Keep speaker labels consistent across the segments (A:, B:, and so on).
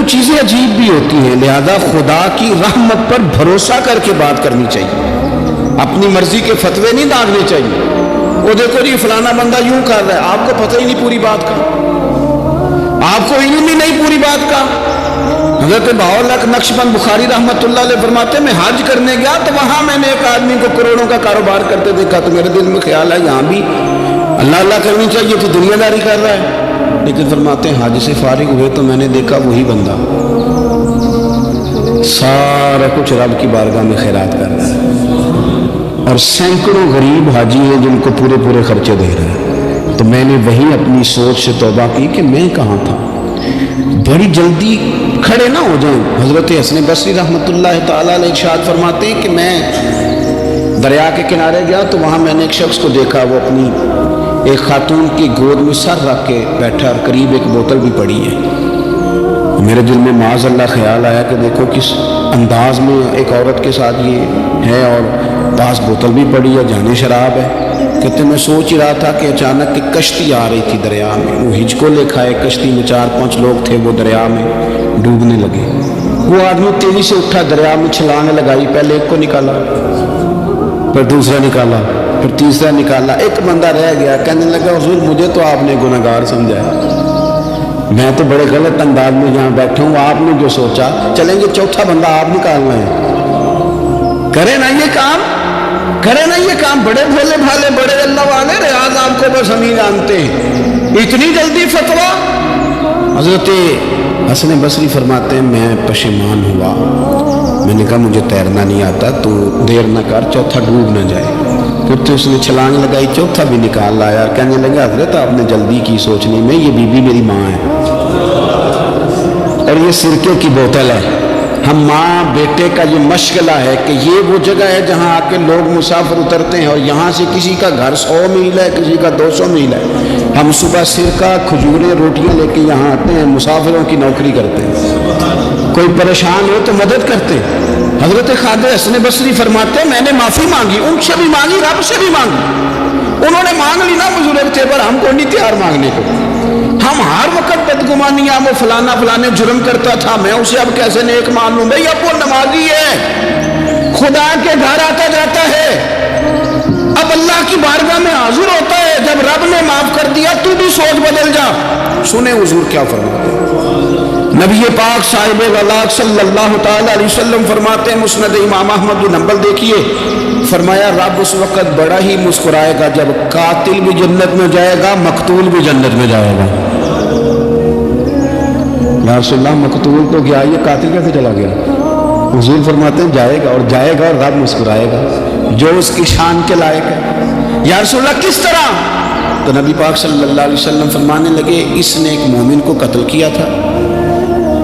A: کچھ چیزیں عجیب بھی ہوتی ہیں، لہذا خدا کی رحمت پر بھروسہ کر کے بات کرنی چاہیے، اپنی مرضی کے فتوے نہیں داغنے چاہیے۔ وہ دیکھو جی فلانا بندہ یوں کر رہا ہے، آپ کو پتہ ہی نہیں پوری بات کا، آپ کو علم ہی نہیں پوری بات کا۔ حضرت بہاءاللہ نقشبند بخاری رحمۃ اللہ علیہ فرماتے ہیں میں حج کرنے گیا تو وہاں میں نے ایک آدمی کو کروڑوں کا کاروبار کرتے دیکھا، تو میرے دل میں خیال ہے یہاں بھی اللہ اللہ کرنی چاہیے، تو دنیا داری کر رہا ہے۔ لیکن فرماتے ہیں حج سے فارغ ہوئے تو میں نے دیکھا وہی بندہ سارا کچھ رب کی بارگاہ میں خیرات کر رہا ہے، اور سینکڑوں غریب حاجی ہیں جن کو پورے پورے خرچے دے رہے ہیں۔ تو میں نے وہی اپنی سوچ سے توبہ کی کہ میں کہاں تھا، بڑی جلدی کھڑے نہ ہو جائیں۔ حضرت حسن بصری رحمۃ اللہ تعالیٰ علیہ ارشاد فرماتے ہیں کہ میں دریا کے کنارے گیا تو وہاں میں نے ایک شخص کو دیکھا، وہ اپنی ایک خاتون کی گود میں سر رکھ کے بیٹھا اور قریب ایک بوتل بھی پڑی ہے۔ میرے دل میں معاذ اللہ خیال آیا کہ دیکھو کس انداز میں ایک عورت کے ساتھ یہ ہے، اور پاس بوتل بھی پڑی ہے، جانے شراب ہے۔ کہتے میں سوچ ہی رہا تھا کہ اچانک ایک کشتی آ رہی تھی دریا میں، وہ ہچ کو لے کھائے، کشتی میں 4-5 لوگ تھے، وہ دریا میں ڈوبنے لگے۔ وہ آدمی تیزی سے اٹھا، دریا میں چھلانگ لگائی، پہلے ایک کو نکالا، پھر دوسرا نکالا، پھر تیسرا نکالا، ایک بندہ رہ گیا۔ کہنے لگا حضور مجھے تو آپ نے گنہگار سمجھا ہے، میں تو بڑے غلط انداز میں یہاں بیٹھا ہوں، آپ نے جو سوچا چلیں گے چوتھا بندہ آپ نکالنا ہے، کرے نا یہ کام، کرے نا یہ کام۔ بڑے بھولے بھالے بڑے اللہ والے، ریاض آپ کو بس ہم ہی جانتے ہیں، اتنی جلدی فتویٰ۔ حضرت حسن بصری فرماتے ہیں میں پشیمان ہوا، میں نے کہا مجھے تیرنا نہیں آتا، تو دیر نہ کر چوتھا ڈوب نہ جائے۔ پھر تو اس نے چھلانگ لگائی، چوتھا بھی نکال لایا۔ کہنے لگا حضرت آپ نے جلدی کی سوچنے میں، یہ بی بی میری ماں ہے اور یہ سرکے کی بوتل ہے۔ ہم ماں بیٹے کا یہ مشغلہ ہے کہ یہ وہ جگہ ہے جہاں آ کے لوگ مسافر اترتے ہیں، اور یہاں سے کسی کا گھر 100 میل ہے، کسی کا 200 میل ہے۔ ہم صبح سرکہ کھجوریں روٹیاں لے کے یہاں آتے ہیں، مسافروں کی نوکری کرتے ہیں، کوئی پریشان ہو تو مدد کرتے ہیں۔ حضرت خواجہ حسن بصری فرماتے ہیں میں نے معافی مانگی، ان سے بھی مانگی، رب سے بھی مانگی۔ انہوں نے مانگ لی نا بزرگ تھے، پر ہم کو نہیں تیار مانگنے کو۔ ہم ہر وقت بدگمانیاں، وہ فلانا فلانے جرم کرتا تھا، میں اسے اب کیسے نیک مان لوں؟ بھائی اب وہ نمازی ہے، خدا کے گھر آتا جاتا ہے، اب اللہ کی بارگاہ میں حاضر ہوتا ہے، جب رب نے معاف کر دیا تو بھی سوچ بدل جا۔ سنیں حضور کیا فرماتے ہیں، نبی پاک صاحب ولاک صلی اللہ تعالی علیہ وسلم فرماتے ہیں، مسند امام احمد بن حنبل دیکھیے، فرمایا رب اس وقت بڑا ہی مسکرائے گا جب قاتل بھی جنت میں جائے گا، مقتول بھی جنت میں جائے گا۔ یا رسول اللہ مقتول تو گیا، یہ قاتل کیسے چلا گیا؟ حضور فرماتے ہیں جائے گا، اور جائے گا اور رب مسکرائے گا، جو اس کی شان کے لائق ہے۔ یا رسول اللہ کس طرح؟ تو نبی پاک صلی اللہ علیہ وسلم فرمانے لگے اس نے ایک مومن کو قتل کیا تھا،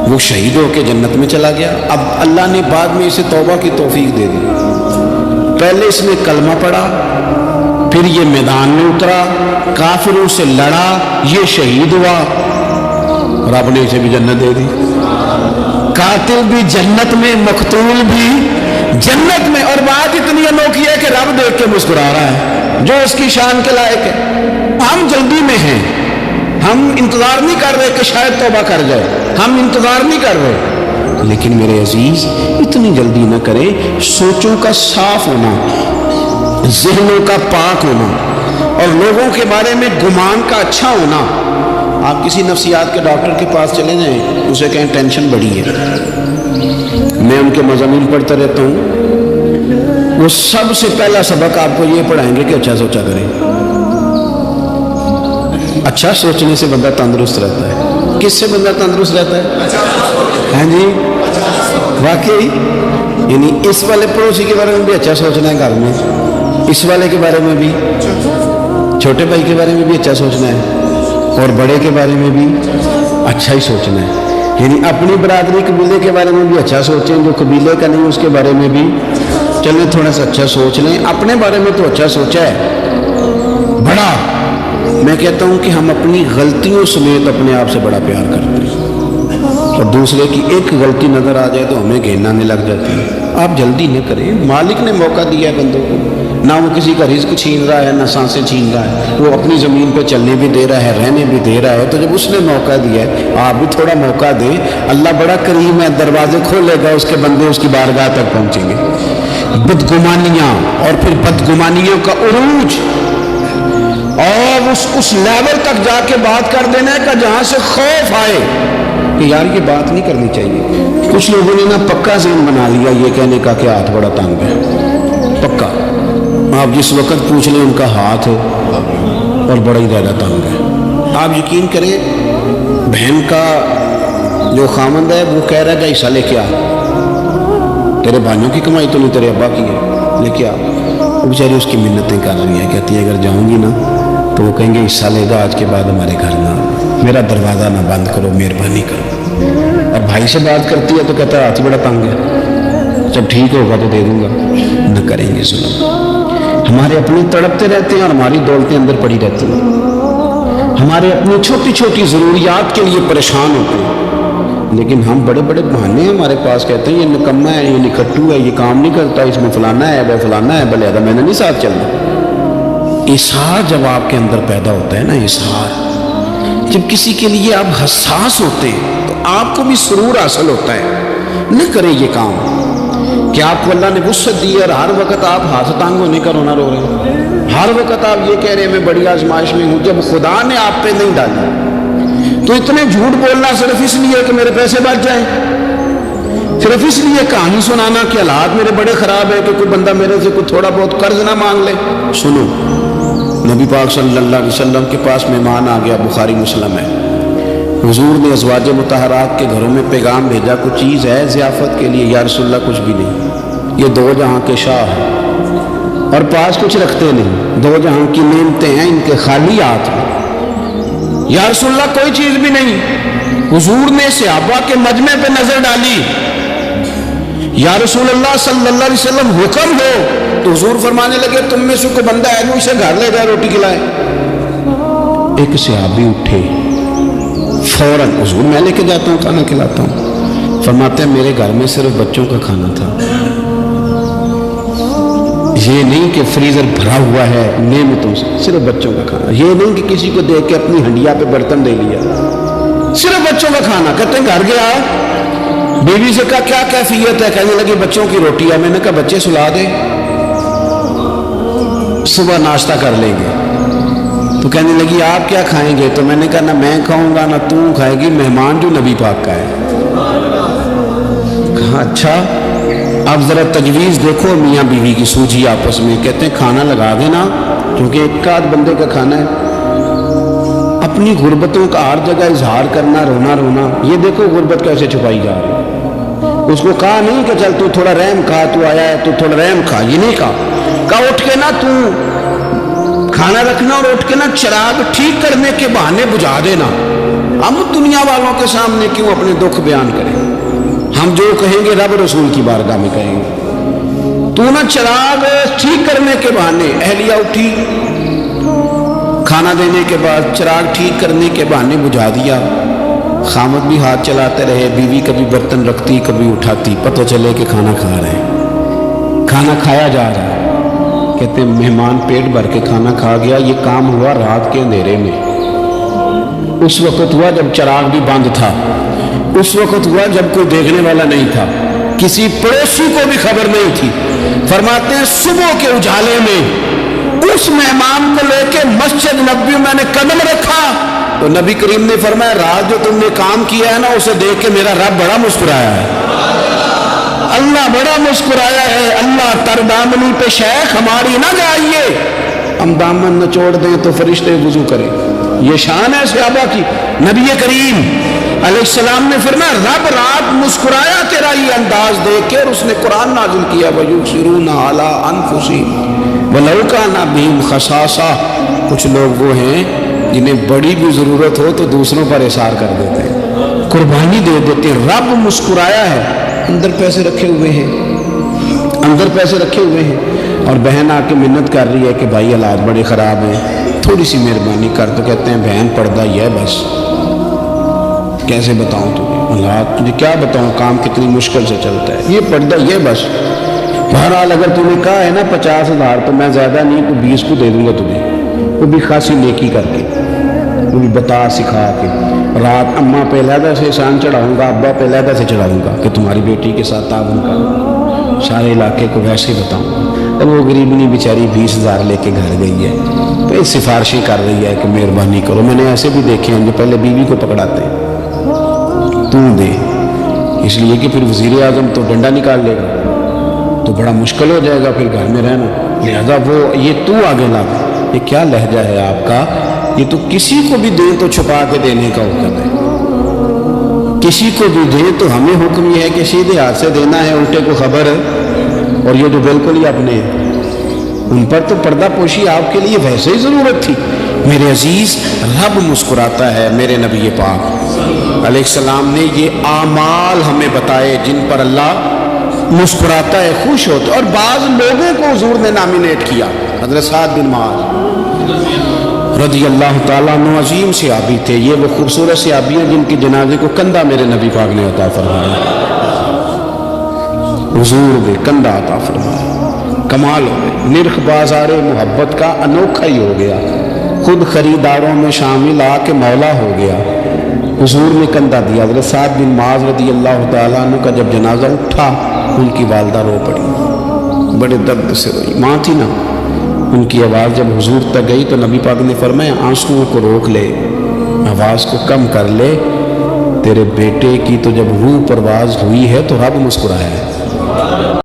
A: وہ شہید ہو کے جنت میں چلا گیا، اب اللہ نے بعد میں اسے توبہ کی توفیق دے دی۔ پہلے اس نے کلمہ پڑھا، پھر یہ میدان میں اترا، کافروں سے لڑا، یہ شہید ہوا، رب نے اسے بھی جنت دے دی۔ قاتل بھی جنت میں، مقتول بھی جنت میں، اور بات اتنی انوکھی ہے کہ رب دیکھ کے مسکرا رہا ہے، جو اس کی شان کے لائق ہے۔ ہم جلدی میں ہیں، ہم انتظار نہیں کر رہے کہ شاید توبہ کر جائے، ہم انتظار نہیں کر رہے، لیکن میرے عزیز اتنی جلدی نہ کریں۔ سوچوں کا صاف ہونا، ذہنوں کا پاک ہونا، اور لوگوں کے بارے میں گمان کا اچھا ہونا۔ آپ کسی نفسیات کے ڈاکٹر کے پاس چلے جائیں، اسے کہیں ٹینشن بڑی ہے، میں ان کے مضامین پڑھتا رہتا ہوں، وہ سب سے پہلا سبق آپ کو یہ پڑھائیں گے کہ اچھا سوچا کریں۔ اچھا سوچنے سے بندہ تندرست رہتا ہے۔ کس سے بندہ تندرست رہتا ہے؟ ہاں جی واقعی، یعنی اس والے پڑوسی کے بارے میں بھی اچھا سوچنا ہے، گھر میں اس والے کے بارے میں بھی، چھوٹے بھائی کے بارے میں بھی اچھا سوچنا ہے، اور بڑے کے بارے میں بھی اچھا ہی سوچنا ہے۔ یعنی اپنی برادری قبیلے کے بارے میں بھی اچھا سوچیں، جو قبیلے کا نہیں اس کے بارے میں بھی چلیں تھوڑا سا اچھا سوچ لیں۔ اپنے بارے میں تو اچھا سوچا ہے بڑا، میں کہتا ہوں کہ ہم اپنی غلطیوں سمیت اپنے آپ سے بڑا پیار کرتے ہیں، اور دوسرے کی ایک غلطی نظر آ جائے تو ہمیں گھین آنے لگ جاتی ہے۔ آپ جلدی نہ کریں، مالک نے موقع دیا ہے بندوں کو، نہ وہ کسی کا رزق چھین رہا ہے، نہ سانسیں چھین رہا ہے، وہ اپنی زمین پہ چلنے بھی دے رہا ہے، رہنے بھی دے رہا ہے۔ تو جب اس نے موقع دیا ہے، آپ بھی تھوڑا موقع دیں۔ اللہ بڑا کریم ہے، دروازے کھولے گا، اس کے بندے اس کی بارگاہ تک پہنچیں گے۔ بدگمانیاں اور پھر بدگمانیوں کا عروج اور اس لیول تک جا کے بات کر دینا ہے کہ جہاں سے خوف آئے کہ یار یہ بات نہیں کرنی چاہیے۔ کچھ لوگوں نے نا پکا ذہن بنا لیا یہ کہنے کا کہ ہاتھ بڑا تنگ ہے، پکا۔ آپ جس وقت پوچھ لیں ان کا ہاتھ اور بڑا ہی زیادہ تنگ ہے۔ آپ یقین کریں بہن کا جو خامند ہے وہ کہہ رہا ہے کہ حصہ لے کے آ، تیرے بھائیوں کی کمائی تو نہیں، تیرے ابا کی ہے، لے کے آ۔ وہ بیچاری اس کی منتیں کر رہی ہیں، کہتی ہے اگر جاؤں گی نا تو وہ کہیں گے حصہ لے گا آج کے بعد ہمارے گھر نہ، میرا دروازہ نہ بند کرو، مہربانی کرو۔ اور بھائی سے بات کرتی ہے تو کہتا ہے ہاتھ بڑا تنگ ہے، جب ٹھیک ہوگا تو دے دوں گا۔ نہ کریں گے ظلم۔ ہمارے اپنے تڑپتے رہتے ہیں اور ہماری دولتیں اندر پڑی رہتی ہیں، ہمارے اپنی چھوٹی چھوٹی ضروریات کے لیے پریشان ہوتے ہیں، لیکن ہم بڑے بڑے بہانے ہیں ہمارے پاس، کہتے ہیں یہ نکما ہے، یہ نکھٹو ہے، یہ کام نہیں کرتا، اس میں فلانا ہے، وہ فلانا ہے، بلے میں نے نہیں ساتھ چلنا۔ اظہار جب آپ کے اندر پیدا ہوتا ہے نا، اظہار جب کسی کے لیے آپ حساس ہوتے ہیں تو آپ کو بھی سرور حاصل ہوتا ہے۔ نہ کریں یہ کام کہ آپ کو اللہ نے وسعت دی ہے اور ہر وقت آپ ہاتھ تانگ ہونے کا رونا رو رہے ہیں، ہر وقت آپ یہ کہہ رہے ہیں میں بڑی آزمائش میں ہوں، جب خدا نے آپ پہ نہیں ڈالی تو اتنے جھوٹ بولنا صرف اس لیے کہ میرے پیسے بچ جائیں، صرف اس لیے کہانی سنانا کہ حالات میرے بڑے خراب ہیں کہ کوئی بندہ میرے سے کوئی تھوڑا بہت قرض نہ مانگ لے۔ سنو، نبی پاک صلی اللہ علیہ وسلم کے پاس مہمان آ گیا، بخاری مسلم ہے، حضور نے ازواج مطہرات کے گھروں میں پیغام بھیجا کچھ چیز ہے ضیافت کے لیے؟ یا رسول اللہ کچھ بھی نہیں، یہ دو جہاں کے شاہ ہیں اور پاس کچھ رکھتے نہیں، دو جہاں کی نعمتیں ہیں ان کے خالی ہاتھ میں۔ یا رسول اللہ کوئی چیز بھی نہیں۔ حضور نے صحابہ کے مجمع پہ نظر ڈالی، یا رسول اللہ صلی اللہ علیہ وسلم حکم ہو، تو حضور فرمانے لگے تم میں سے کوئی بندہ ہے جو اسے گھر لے جائے روٹی کھلائے۔ ایک صحابی اٹھے فوراً، حضور میں لے کے جاتا ہوں کھانا کھلاتا ہوں۔ فرماتے ہیں میرے گھر میں صرف بچوں کا کھانا تھا، یہ نہیں کہ فریزر بھرا ہوا ہے نعمتوں سے، صرف بچوں کا کھانا، یہ نہیں کہ کسی کو دیکھ کے اپنی ہنڈیا پہ برتن دے لیا، صرف بچوں کا کھانا۔ کہتے ہیں گھر گیا، بیوی سے کہا کیا کیفیت ہے؟ کہنے لگی بچوں کی روٹی ہے۔ میں نے کہا بچے سلا دے، صبح ناشتہ کر لیں گے۔ تو کہنے لگی آپ کیا کھائیں گے؟ تو میں نے کہا نہ میں کھاؤں گا نہ تم کھائے گی، مہمان جو نبی پاک کا ہے۔ کہا اچھا، اب ذرا تجویز دیکھو میاں بیوی کی سوجھی آپس میں۔ کہتے ہیں کھانا لگا دینا، کیونکہ ایک آدھ بندے کا کھانا ہے۔ اپنی غربتوں کا ہر جگہ اظہار کرنا، رونا رونا، یہ دیکھو غربت کیسے چھپائی جا رہی ہے۔ اس کو کہا نہیں کہ چل تو تھوڑا رحم کھا، تو آیا ہے تو تھوڑا رحم کھا، یہ نہیں کہا اٹھ کے نا تو کھانا رکھنا اور اٹھ کے نا چراغ ٹھیک کرنے کے بہانے بجھا دینا۔ ہم دنیا والوں کے سامنے کیوں اپنے دکھ بیان کریں؟ ہم جو کہیں گے رب رسول کی بارگاہ میں کہیں گے۔ تو نا چراغ ٹھیک کرنے کے بہانے، اہلیہ اٹھی، کھانا دینے کے بعد چراغ ٹھیک کرنے کے بہانے بجھا دیا۔ خامد بھی ہاتھ چلاتے رہے، بیوی کبھی برتن رکھتی کبھی اٹھاتی، پتہ چلے کہ کھانا کھا رہے ہیں، کھانا کھایا جا رہا ہے۔ کہتے ہیں مہمان پیٹ بھر کے کھانا کھا گیا۔ یہ کام ہوا رات کے اندھیرے میں، اس وقت ہوا جب چراغ بھی بند تھا، اس وقت ہوا جب کوئی دیکھنے والا نہیں تھا، کسی پڑوسی کو بھی خبر نہیں تھی۔ فرماتے ہیں صبح کے اجالے میں اس مہمان کو لے کے مسجد نبوی میں نے قدم رکھا تو نبی کریم نے فرمایا رات جو تم نے کام کیا ہے نا اسے دیکھ کے میرا رب بڑا مسکرایا ہے، اللہ بڑا مسکرایا ہے۔ اللہ تر دامنی پہ شیخ ہماری نہ جائیے، ہم دامن نہ چھوڑ دیں تو فرشتے وضو کریں۔ یہ شان ہے صحابہ کی۔ نبی کریم علیہ السلام نے فرمایا رب رات مسکرایا تیرا یہ انداز دیکھ کے، اور اس نے قرآن نازل کیا وَيُبْصِرُونَ عَلَىٰ أَنفُسِهِمْ وَلَوْ كَانَ بِهِمْ خَصَاصَةٌ۔ کچھ لوگ وہ ہیں جنہیں بڑی بھی ضرورت ہو تو دوسروں پر اثار کر دیتے ہیں، قربانی دے دیتے ہیں۔ رب مسکرایا ہے، اندر پیسے رکھے ہوئے ہیں، اندر پیسے رکھے ہوئے ہیں، اور بہن آ کے منت کر رہی ہے کہ بھائی حالات بڑے خراب ہیں، تھوڑی سی مہربانی کر۔ تو کہتے ہیں بہن پردہ یہ بس، کیسے بتاؤں تمہیں حالات، تجھے کیا بتاؤں، کام کتنی مشکل سے چلتا ہے، یہ پردہ یہ بس۔ بہرحال اگر تم نے کہا ہے نا 50,000 تو میں زیادہ نہیں تو 20 کو دے دوں گا تمہیں، وہ بھی خاصی نیکی کر کے، وہ بھی بتا سکھا کے، رات اماں پہ علیحدہ سے احسان چڑھاؤں گا، ابا پہ علیحدہ سے چڑھاؤں گا کہ تمہاری بیٹی کے ساتھ تعاون کرو، سارے علاقے کو ویسے بتاؤں۔ اب وہ غریبنی بیچاری 20,000 لے کے گھر گئی ہے، تو یہ سفارشیں کر رہی ہے کہ مہربانی کرو۔ میں نے ایسے بھی دیکھے ہیں جو پہلے بیوی کو پکڑاتے ہیں، تم دے، اس لیے کہ پھر وزیر اعظم تو ڈنڈا نکال لے گا تو بڑا مشکل ہو جائے گا پھر گھر میں رہنا، لہذا وہ یہ تو آگے لا۔ یہ کیا لہجہ ہے آپ کا؟ یہ تو کسی کو بھی دے تو چھپا کے دینے کا حکم ہے، کسی کو بھی دے تو ہمیں حکم یہ ہے کہ سیدھے ہاتھ سے دینا ہے، الٹے کو خبر ہے۔ اور یہ تو بالکل ہی اپنے، ان پر تو پردہ پوشی آپ کے لیے ویسے ہی ضرورت تھی۔ میرے عزیز، رب مسکراتا ہے، میرے نبی پاک علیہ السلام نے یہ اعمال ہمیں بتائے جن پر اللہ مسکراتا ہے، خوش ہوتا ہے۔ اور بعض لوگوں کو حضور نے نامینیٹ کیا، حضرت سعد بن معاذ رضی اللہ تعالیٰ عنہ عظیم صحابی تھے، یہ وہ خوبصورت صحابی ہیں جن کے جنازے کو کندھا میرے نبی پاک نے عطا فرمایا، حضور نے کندھا عطا فرمایا۔ کمال ہو گئے، نرخ بازار محبت کا انوکھا ہی ہو گیا، خود خریداروں میں شامل آ کے مولا ہو گیا، حضور نے کندھا دیا۔ حضرت سعد بن معاذ رضی اللہ تعالیٰ عنہ کا جب جنازہ اٹھا، ان کی والدہ رو پڑی، بڑے درد سے روئی، ماں تھی نا، ان کی آواز جب حضور تک گئی تو نبی پاک نے فرمایا آنسوؤں کو روک لے، آواز کو کم کر لے، تیرے بیٹے کی تو جب روح پرواز ہوئی ہے تو رب مسکرایا ہے۔